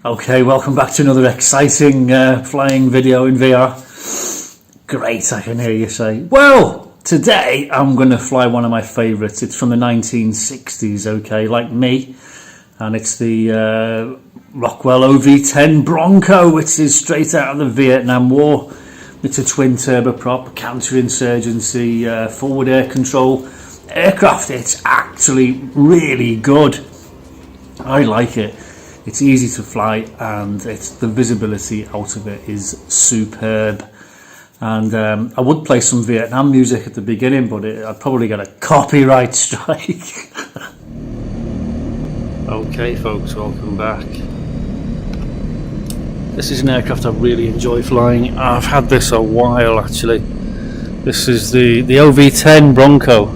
Okay, welcome back to another exciting flying video in VR. Great, I can hear you say. Well, today I'm going to fly one of my favourites. It's from the 1960s, okay, like me. And it's the Rockwell OV10 Bronco, which is straight out of the Vietnam War. It's a twin turboprop, counterinsurgency, forward air control aircraft. It's actually really good. I like it. It's easy to fly, and the visibility out of it is superb. And I would play some Vietnam music at the beginning, but I'd probably get a copyright strike. Okay folks, welcome back. This is an aircraft I really enjoy flying. I've had this a while actually. This is the OV10 Bronco.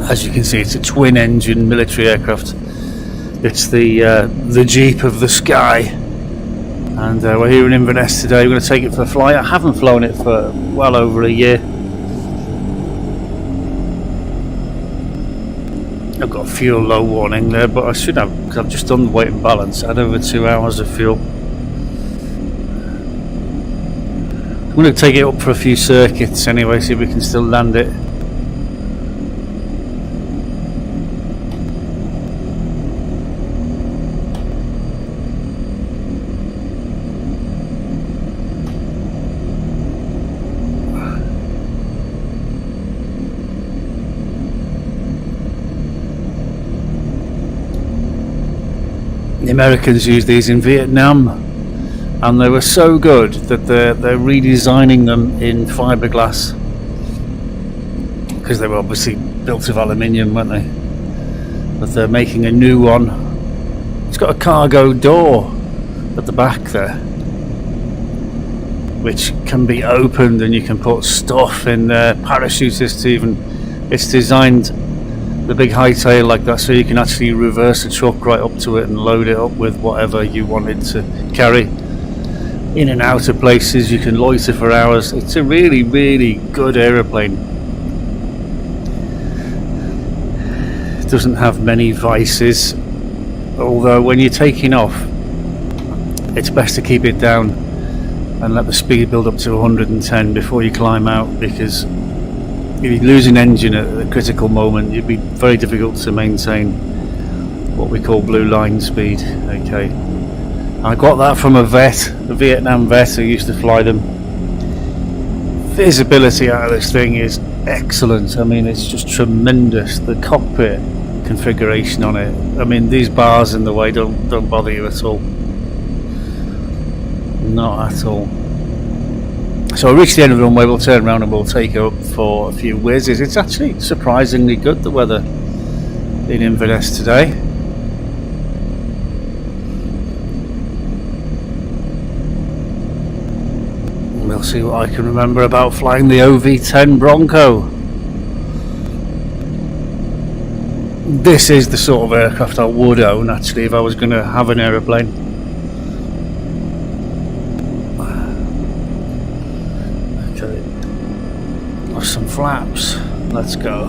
As you can see, it's a twin engine military aircraft. It's the Jeep of the sky, and we're here in Inverness today. We're going to take it for a fly. I haven't flown it for well over a year. I've got a fuel low warning there, but I should have, because I've just done the weight and balance. I had over 2 hours of fuel. I'm going to take it up for a few circuits anyway, see if we can still land it. The Americans used these in Vietnam, and they were so good that they're redesigning them in fiberglass, because they were obviously built of aluminium, weren't they? But they're making a new one. It's got a cargo door at the back there, which can be opened, and you can put stuff in there, parachutists even. It's designed the big high tail like that, so you can actually reverse a truck right up to it and load it up with whatever you wanted to carry. In and out of places, you can loiter for hours. It's a really, really good aeroplane. It doesn't have many vices, although when you're taking off, it's best to keep it down and let the speed build up to 110 before you climb out, because if you lose an engine at a critical moment, it'd be very difficult to maintain what we call blue line speed. Okay, I got that from a Vietnam vet who used to fly them. Visibility out of this thing is excellent. I mean, it's just tremendous. The cockpit configuration on it, I mean, these bars in the way don't bother you at all. Not at all. So I reached the end of the runway. We'll turn around and we'll take her up for a few whizzes. It's actually surprisingly good, the weather in Inverness today. We'll see what I can remember about flying the OV10 Bronco. This is the sort of aircraft I would own actually if I was going to have an aeroplane. Some flaps. Let's go.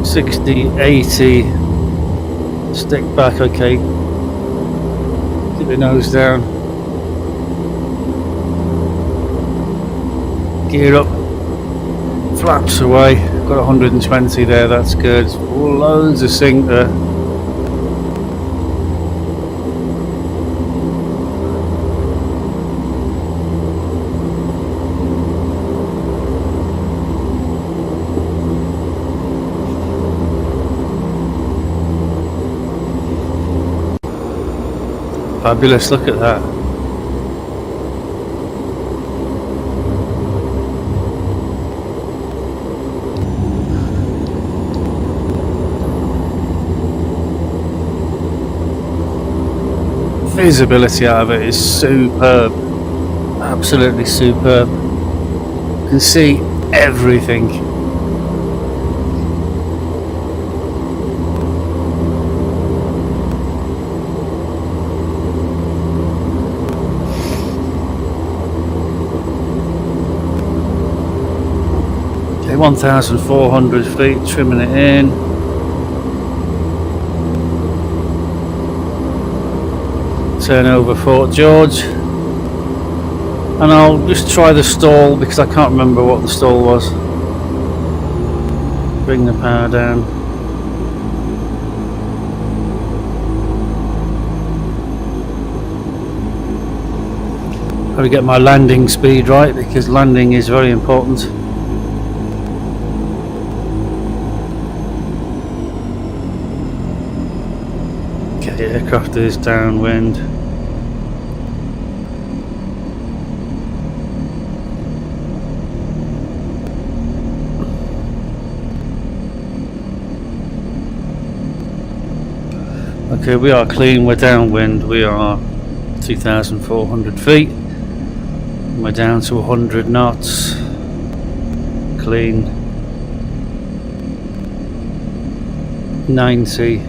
$60, $80. Stick back, okay. Keep the nose down. Gear up. Flaps away. Got 120 there, that's good. Loads of sink there. Fabulous, look at that. Visibility out of it is superb, absolutely superb. You can see everything. Okay, 1,400 feet, trimming it in. Turn over Fort George. And I'll just try the stall because I can't remember what the stall was. Bring the power down. Got to get my landing speed right because landing is very important. Okay, aircraft is downwind. Okay, we are clean, we're downwind, we are 2,400 feet. We're down to 100 knots. Clean. 90.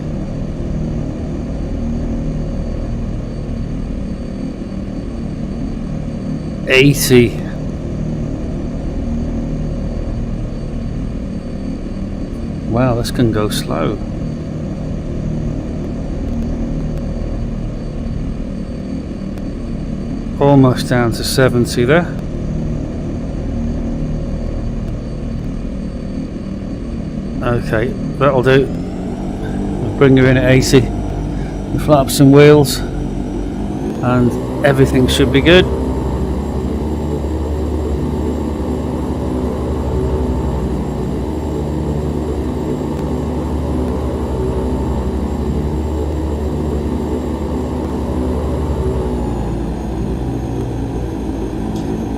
$80. Wow, this can go slow. Almost down to 70 there. Okay, that'll do. I'll bring her in at 80. The flaps and wheels, and everything should be good.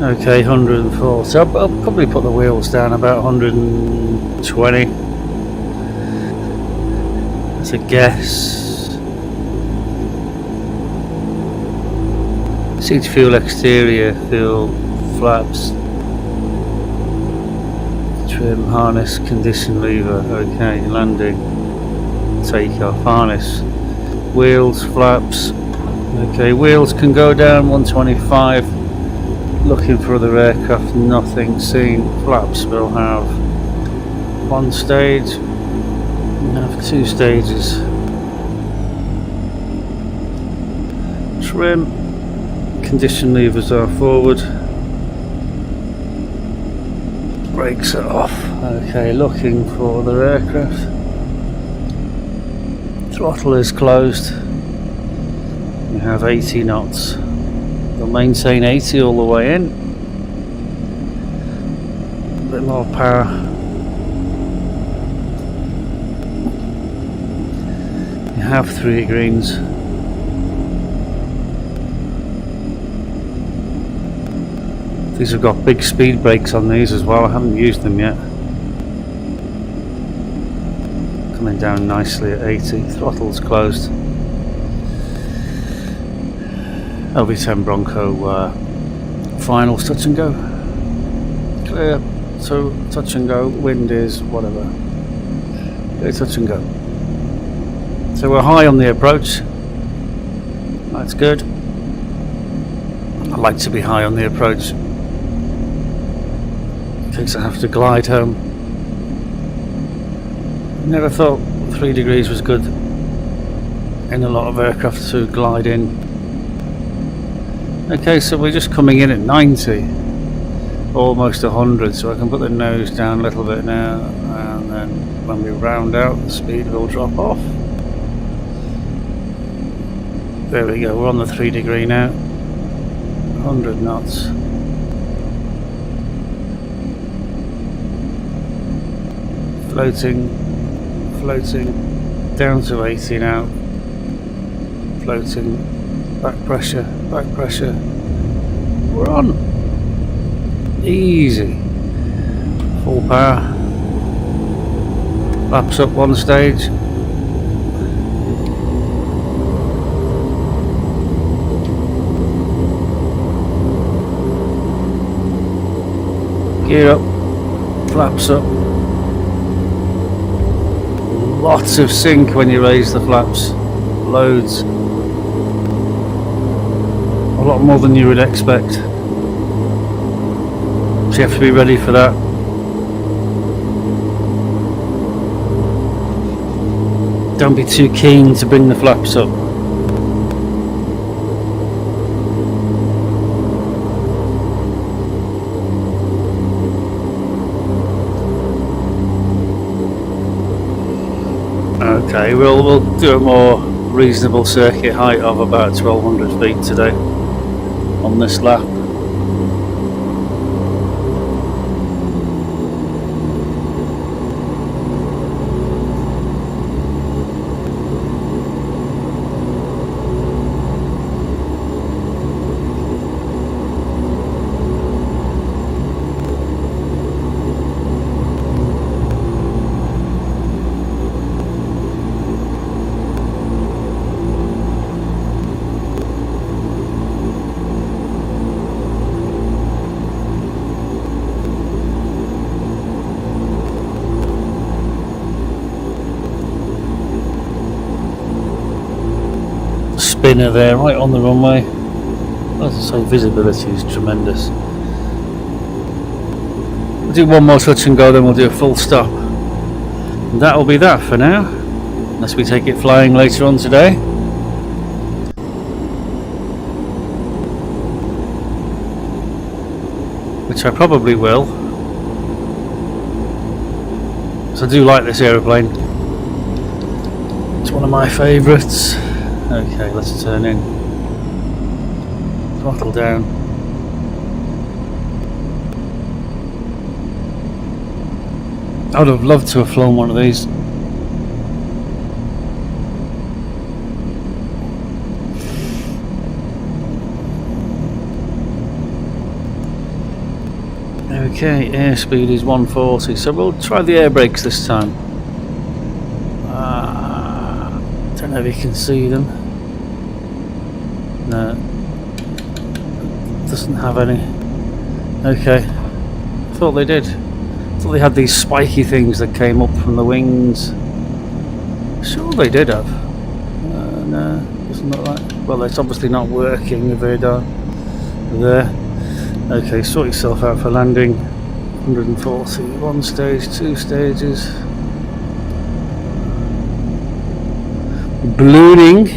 Okay, 104. So I'll probably put the wheels down about 120. That's a guess. Seat fuel exterior, fuel, flaps, trim, harness, condition lever. Okay, landing, take off, harness, wheels, flaps. Okay, wheels can go down 125. Looking for other aircraft, nothing seen. Flaps will have one stage, we'll have two stages. Trim, condition levers are forward, brakes are off. Okay, looking for other aircraft. Throttle is closed. We have 80 knots. We'll maintain 80 all the way in. A bit more power. You have 3 greens. These have got big speed brakes on these as well. I haven't used them yet. Coming down nicely at 80. Throttle's closed. OV10 Bronco finals, touch and go. Clear, so touch and go. Wind is whatever. Clear, touch and go. So we're high on the approach. That's good. I like to be high on the approach in case I have to glide home. Never thought 3 degrees was good in a lot of aircraft to glide in. Okay, so we're just coming in at 90, almost 100, so I can put the nose down a little bit now, and then when we round out, the speed will drop off. There we go, we're on the 3 degree now, 100 knots. Floating, down to 80 now, floating. Back pressure, we're on. Easy. Full power. Flaps up one stage. Gear up, flaps up. Lots of sink when you raise the flaps. Loads. A lot more than you would expect. So you have to be ready for that. Don't be too keen to bring the flaps up. Okay, we'll do a more reasonable circuit height of about 1200 feet today on this lap. Spinner there, right on the runway. As I say, visibility is tremendous. We'll do one more touch and go, then we'll do a full stop. And that will be that for now, unless we take it flying later on today. Which I probably will. So I do like this aeroplane. It's one of my favourites. Okay, let's turn in. Throttle down. I would have loved to have flown one of these. Okay, airspeed is 140, so we'll try the air brakes this time. Don't know if you can see them. No, doesn't have any. Okay, thought they did. Thought they had these spiky things that came up from the wings. Sure, they did have. No, doesn't look like. Well, it's obviously not working. The radar there. Okay, sort yourself out for landing. 140, one stage, two stages. Ballooning.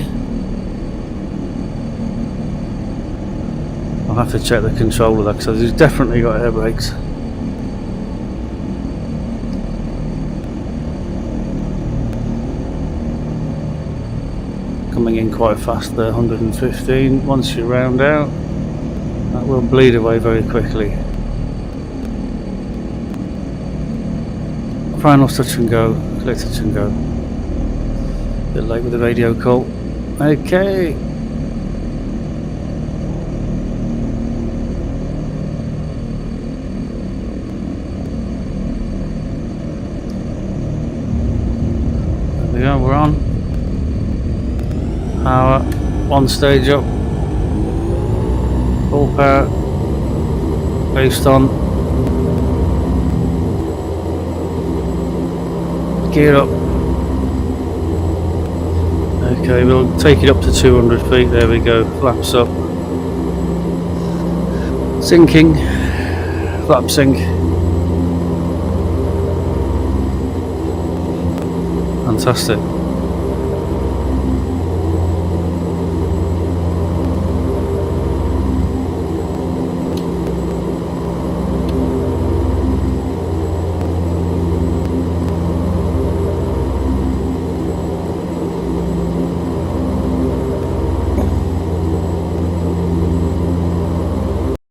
I'll have to check the control of that because it's definitely got air brakes. Coming in quite fast there, 115. Once you round out, that will bleed away very quickly. Final touch and go, clear touch and go. A bit late with the radio call. Okay. There we go, we're on. Power, one stage up. Full power. Boost on. Gear up. Okay, we'll take it up to 200 feet. There we go. Flaps up. Sinking. Flap sink. Fantastic.